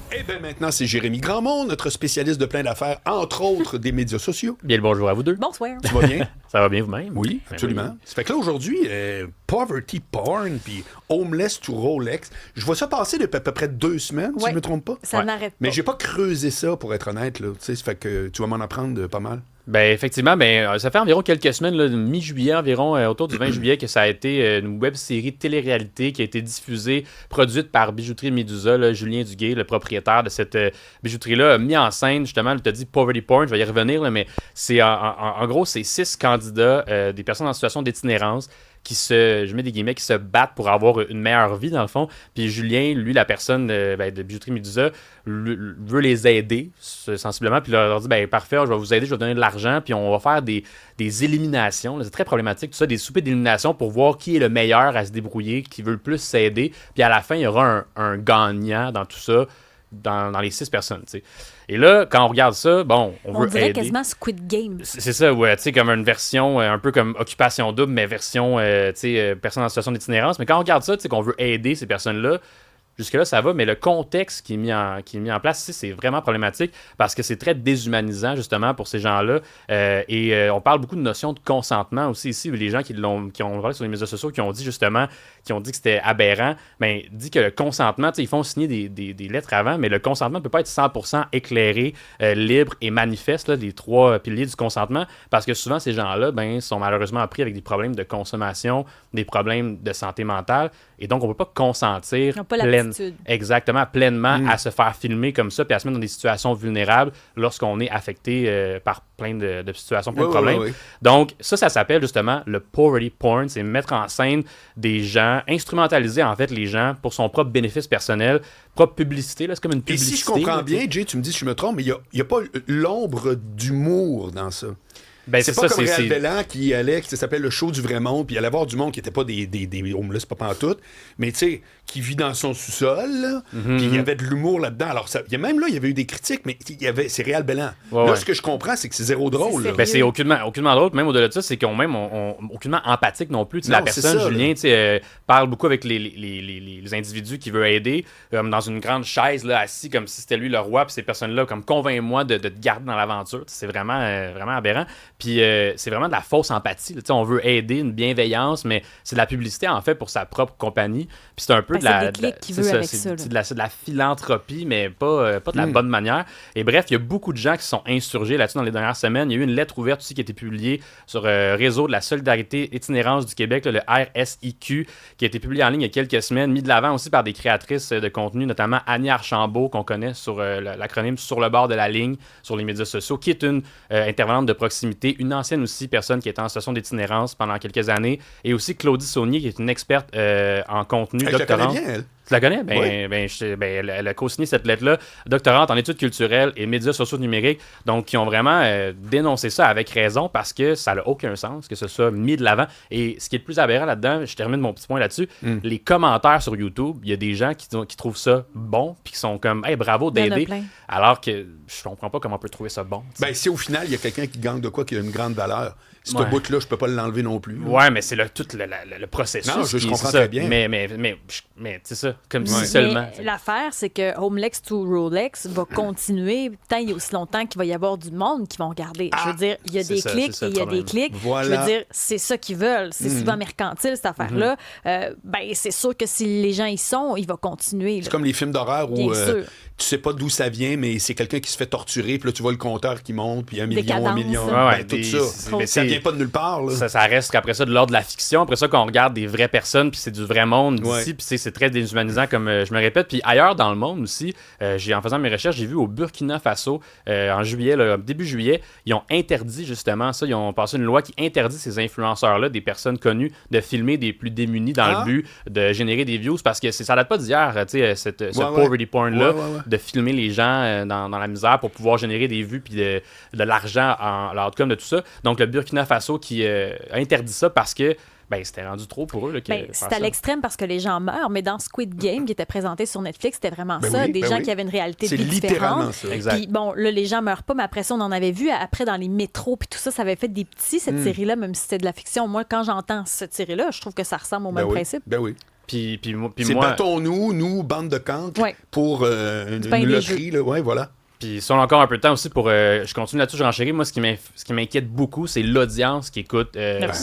Eh bien, maintenant, c'est Jérémy Grandmont, notre spécialiste de plein d'affaires, entre autres des médias sociaux. Bien le bonjour à vous deux. Bonsoir. Tu vas bien? Ça va bien vous-même? Oui, Ben absolument. oui. Ça fait que là, aujourd'hui, poverty porn, puis homeless to Rolex, je vois ça passer depuis à peu près 2 semaines, si je Ouais. ne me trompe pas. Ça Ouais. n'arrête pas. Mais j'ai pas creusé ça, pour être honnête, là. Tu sais, ça fait que tu vas m'en apprendre pas mal. Ben effectivement, ça fait environ quelques semaines, là, mi-juillet environ, autour du 20 juillet, que ça a été une web-série télé-réalité qui a été diffusée, produite par Bijouterie Médusa, là, Julien Duguay, le propriétaire de cette bijouterie-là, a mis en scène, justement, tu as dit poverty porn, je vais y revenir, là, mais c'est en gros, c'est 6 candidats, des personnes en situation d'itinérance, je mets des guillemets, qui se battent pour avoir une meilleure vie, dans le fond. Puis Julien, lui, la personne de Bijouterie Médusa, veut les aider, sensiblement. Puis leur dit, parfait, je vais vous aider, je vais vous donner de l'argent, puis on va faire des éliminations. Là, c'est très problématique, tout ça, des soupers d'élimination pour voir qui est le meilleur à se débrouiller, qui veut le plus s'aider. Puis à la fin, il y aura un gagnant dans tout ça, dans les 6 personnes, tu sais. Et là, quand on regarde ça, on veut dirait aider. quasiment Squid Game. C'est ça, ouais, tu sais, comme une version un peu comme Occupation Double, mais version, personne en situation d'itinérance. Mais quand on regarde ça, tu sais, qu'on veut aider ces personnes-là, jusque-là, ça va, mais le contexte qui est mis en place ici, c'est vraiment problématique parce que c'est très déshumanisant, justement, pour ces gens-là. On parle beaucoup de notion de consentement aussi ici. Les gens qui ont parlé sur les médias sociaux, qui ont dit que c'était aberrant, dit que le consentement, ils font signer des lettres avant, mais le consentement ne peut pas être 100% éclairé, libre et manifeste, là, les 3 piliers du consentement, parce que souvent, ces gens-là sont malheureusement pris avec des problèmes de consommation, des problèmes de santé mentale, et donc on ne peut pas consentir Ils n'ont pas l'aptitude. Exactement, pleinement à se faire filmer comme ça, puis à se mettre dans des situations vulnérables lorsqu'on est affecté par plein de situations, plein de problèmes. Oui. Donc, ça s'appelle justement le poverty porn, c'est mettre en scène des gens, instrumentaliser en fait les gens pour son propre bénéfice personnel, propre publicité, là, c'est comme une Et publicité. si je comprends là, bien, Jay, tu me dis si je me trompe, mais il n'y a pas l'ombre d'humour dans ça. C'est ça, pas comme Réal Bellan qui allait, ça s'appelle le show du vrai monde, puis il allait voir du monde qui n'était pas des homeless, pas pantoute, mais tu sais, qui vit dans son sous-sol, là, puis il y avait de l'humour là-dedans. Alors, il y avait eu des critiques, mais c'est Réal Bellan. Ouais. Ce que je comprends, c'est que c'est zéro drôle. C'est là. C'est aucunement drôle. Même au-delà de ça, c'est qu'on même aucunement empathique non plus. La c'est personne, ça, Julien, parle beaucoup avec les individus qu'il veut aider, comme dans une grande chaise, là, assis comme si c'était lui le roi, puis ces personnes-là, comme convainc-moi de te garder dans l'aventure. C'est vraiment, vraiment aberrant. Puis c'est vraiment de la fausse empathie. Là. On veut aider, une bienveillance, mais c'est de la publicité, en fait, pour sa propre compagnie. Puis c'est un peu c'est des clics qu'il veut avec ça. C'est de la philanthropie, mais pas de la bonne manière. Et bref, il y a beaucoup de gens qui se sont insurgés là-dessus dans les dernières semaines. Il y a eu une lettre ouverte aussi qui a été publiée sur Réseau de la solidarité itinérance du Québec, là, le RSIQ, qui a été publié en ligne il y a quelques semaines, mis de l'avant aussi par des créatrices de contenu, notamment Annie Archambault, qu'on connaît sur l'acronyme Sur le bord de la ligne, sur les médias sociaux, qui est une intervenante de proximité, une ancienne aussi personne qui était en situation d'itinérance pendant quelques années, et aussi Claudie Saunier, qui est une experte en contenu, Je la connais doctorante. bien, elle. Tu la connais? Oui. Elle a co-signé cette lettre-là, doctorante en études culturelles et médias sociaux numériques, donc qui ont vraiment dénoncé ça avec raison parce que ça n'a aucun sens que ce soit mis de l'avant. Et ce qui est le plus aberrant là-dedans, je termine mon petit point là-dessus, les commentaires sur YouTube, il y a des gens qui trouvent ça bon puis qui sont comme « Hey, bravo Il y en a d'aider plein. », alors que je comprends pas comment on peut trouver ça bon. tu sais. Si au final, il y a quelqu'un qui gagne de quoi qui a une grande valeur, ce Ouais. bout-là, je peux pas l'enlever non plus. là. Ouais, mais c'est tout le processus. Non, je qui est comprends ça. très bien. Mais c'est ça, comme Ouais. si seulement. Mais l'affaire, c'est que Homeless to Rolex va continuer tant il y a aussi longtemps qu'il va y avoir du monde qui vont regarder. Je veux dire, il y a c'est des ça, clics c'est ça et le il y a problème. des clics. Voilà. Je veux dire, c'est ça qu'ils veulent. C'est souvent mercantile, cette affaire-là. C'est sûr que si les gens y sont, il va continuer. C'est là. comme les films d'horreur où Bien sûr. tu sais pas d'où ça vient, mais c'est quelqu'un qui se fait torturer, puis là, tu vois le compteur qui monte, puis 1 million, Décadence. 1 million, Ouais, tout des- ça. mais Ça c'est- vient pas de nulle part, là. Ça reste qu'après ça de l'ordre de la fiction. Après ça, qu'on regarde des vraies personnes, puis c'est du vrai monde Ouais. d'ici, puis c'est très déshumanisant, comme je me répète. Puis ailleurs dans le monde aussi, en faisant mes recherches, j'ai vu au Burkina Faso, en juillet, là, début juillet, ils ont interdit justement ça. Ils ont passé une loi qui interdit ces influenceurs-là, des personnes connues, de filmer des plus démunis dans le but de générer des views. Parce que ça date pas d'hier, tu sais, ce poverty porn-là, Ouais. de filmer les gens dans la misère pour pouvoir générer des vues puis de l'argent en l'outcome de tout ça. Donc, le Burkina Faso qui a interdit ça parce que c'était rendu trop pour eux. Là, C'est à l'extrême parce que les gens meurent, mais dans Squid Game, qui était présenté sur Netflix, c'était vraiment Ben ça. oui, des ben gens oui. qui avaient une réalité de C'est vie littéralement différente. ça. Exact. Puis bon, là, les gens meurent pas, mais après ça, on en avait vu. Après, dans les métros, puis tout ça, ça avait fait des petits, cette série-là, même si c'était de la fiction. Moi, quand j'entends cette série-là, je trouve que ça ressemble au même oui. principe. Ben oui. C'est moi, battons-nous, bande de cancres, Ouais. pour une pain des loterie. Là. Ouais, voilà. puis si on a encore un peu de temps aussi pour... je continue là-dessus, je renchéris. Moi, ce qui m'inquiète beaucoup, c'est l'audience qui écoute voilà.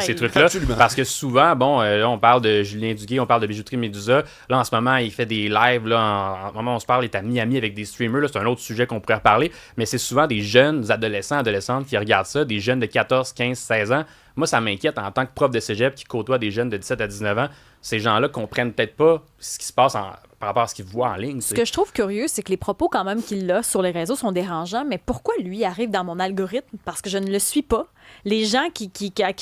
ces trucs-là. Absolument. Parce que souvent, là, on parle de Julien Duguay, on parle de Bijouterie Médusa. Là, en ce moment, il fait des lives. Là, en ce moment, on se parle, il est à Miami avec des streamers. Là, c'est un autre sujet qu'on pourrait reparler. Mais c'est souvent des jeunes adolescentes qui regardent ça, des jeunes de 14, 15, 16 ans. Moi, ça m'inquiète en tant que prof de cégep qui côtoie des jeunes de 17 à 19 ans. Ces gens-là comprennent peut-être pas ce qui se passe par rapport à ce qu'ils voient en ligne. Ce que je trouve curieux, c'est que les propos quand même qu'il a sur les réseaux sont dérangeants, mais pourquoi lui arrive dans mon algorithme? Parce que je ne le suis pas. Les gens à qui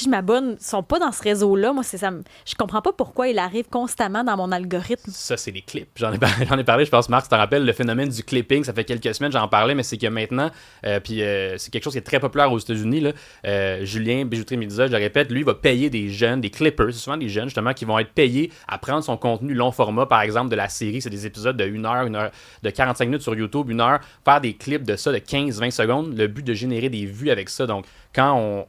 je m'abonne sont pas dans ce réseau-là. Moi, je comprends pas pourquoi il arrive constamment dans mon algorithme. Ça, c'est les clips. J'en ai parlé, je pense, Marc, tu te rappelles, le phénomène du clipping. Ça fait quelques semaines, j'en parlais, mais c'est que maintenant, c'est quelque chose qui est très populaire aux États-Unis. Là. Julien, Bijouterie Médusa, je le répète, lui, va payer des jeunes, des clippers, c'est souvent des jeunes, justement, qui vont être payés à prendre son contenu long format, par exemple, de la série. C'est des épisodes de 1 heure, de 45 minutes sur YouTube, 1 heure, faire des clips de ça de 15-20 secondes. Le but de générer des vues avec ça. Donc, quand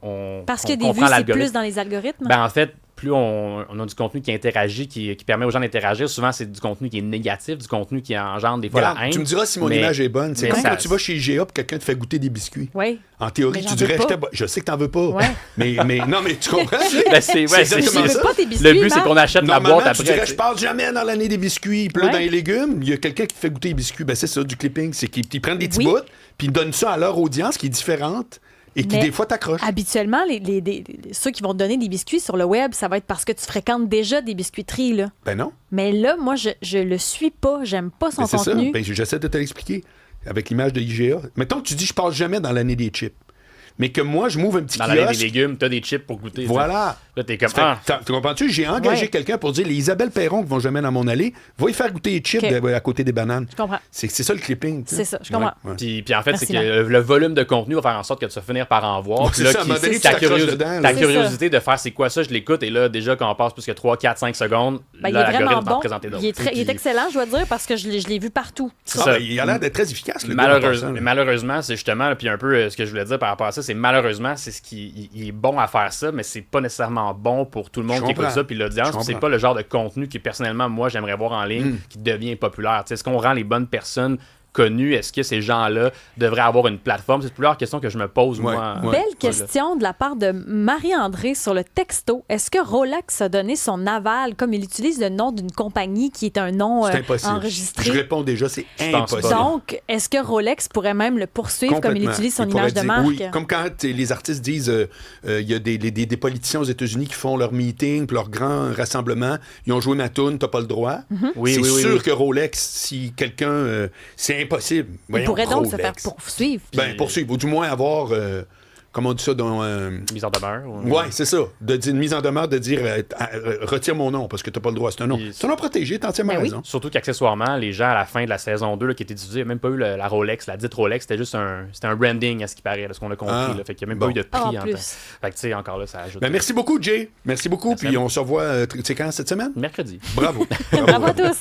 Parce que on des comprend vues, c'est l'algorithme, plus dans les algorithmes. ben en fait, plus on a du contenu qui interagit, qui permet aux gens d'interagir, souvent c'est du contenu qui est négatif, du contenu qui engendre des fois Regarde, la haine. tu me diras si mon mais- image est bonne. C'est mais comme ça- quand tu vas chez IGA et quelqu'un te fait goûter des biscuits. Oui. En théorie, Mais tu j'en dirais, veux pas. je sais que t'en veux pas. Ouais. Mais non, mais tu comprends? Ben, c'est exactement Je ça. veux pas tes biscuits, Le but, c'est Marc. qu'on achète la Normalement, boîte tu après. dirais, tu je sais. parle jamais dans l'année des biscuits. Puis là, Ouais. dans les légumes, il y a quelqu'un qui fait goûter les biscuits. Ben, c'est ça, du clipping. C'est qu'ils prennent des petits Oui. bouts, puis ils donnent ça à leur audience qui est différente et qui, Mais des fois, t'accroche. Habituellement, ceux qui vont te donner des biscuits sur le web, ça va être parce que tu fréquentes déjà des biscuiteries. Là. Ben non. Mais là, moi, je le suis pas. J'aime pas son Ben, c'est ça. contenu. Ben, j'essaie de te l'expliquer avec l'image de IGA. Mettons que tu dis, je passe jamais dans l'année des chips. Mais que moi, je m'ouvre un petit Dans l'année des kiosque. légumes, t'as des chips pour goûter. Voilà. Là, t'es comme... Fait que, tu comprends-tu? J'ai engagé Ouais. quelqu'un pour dire les Isabelle Perron qui vont jamais dans mon allée, va y faire goûter les chips OK. à côté des bananes. Je comprends. C'est ça le clipping. tu sais. C'est ça, je comprends. Ouais, ouais. Puis en fait, Merci, c'est que le volume de contenu va faire en sorte que tu vas finir par en voir. Ouais, Puis c'est là, ça, à un moment donné, tu ta t'accroches dedans, là. ta C'est curiosité de faire c'est quoi ça, je l'écoute. Et là, déjà, quand on passe plus que 3, 4, 5 secondes, Ben, il là, est vraiment l'algorithme va en bon. présenter d'autres. Il est excellent, je dois dire, parce que je l'ai vu partout. C'est Ah, ça. ben, il a l'air d'être très efficace, le gars, en passant, là. Malheureusement, c'est justement, puis un peu ce que je voulais dire par rapport à ça, c'est malheureusement, c'est ce qui il est bon à faire ça, mais c'est pas nécessairement bon pour tout le monde Je qui écoute comprends. ça, puis l'audience. Je Puis c'est comprends. pas le genre de contenu que personnellement, moi, j'aimerais voir en ligne, qui devient populaire. Tu sais, est-ce qu'on rend les bonnes personnes connues? Est-ce que ces gens-là devraient avoir une plateforme? C'est plusieurs questions que je me pose, Ouais, moi. ouais. Belle Voilà. question de la part de Marie-André sur le texto. Est-ce que Rolex a donné son aval, comme il utilise le nom d'une compagnie qui est un nom C'est impossible. enregistré? Je réponds déjà, c'est pense pas. impossible. Donc, est-ce que Rolex pourrait même le poursuivre comme il Complètement. utilise son Il pourrait image de dire- marque? Oui, comme quand les artistes disent il y a des politiciens aux États-Unis qui font leur meeting puis leur grand rassemblement, ils ont joué ma toune, t'as pas le droit. Oui, c'est oui, oui, sûr oui. que Rolex, si quelqu'un. C'est impossible. Il Voyons, pourrait donc se faire Rolex. poursuivre. Ben, poursuivre, ou du moins avoir. Comment on dit ça dans. Mise en demeure. Ouais, c'est ça. De dire une mise en demeure, de dire retire mon nom parce que t'as pas le droit. C'est un nom. Puis- C'est un nom protégé, t'as entièrement Ben oui. raison. Surtout qu'accessoirement, les gens à la fin de la saison 2 là, qui étaient diffusés, il n'y a même pas eu la Rolex, la dite Rolex, c'était juste un branding à ce qui paraît, là, ce qu'on a compris. Ah, Là, fait qu'il n'y a même bon. pas eu de Ah, prix en en plus. temps. Fait que tu sais, encore là, ça ajoute. Ben, merci beaucoup, Jay. Merci beaucoup. Merci à Puis vous. on se revoit, tu sais quand, cette semaine? Mercredi. Bravo. Bravo à tous!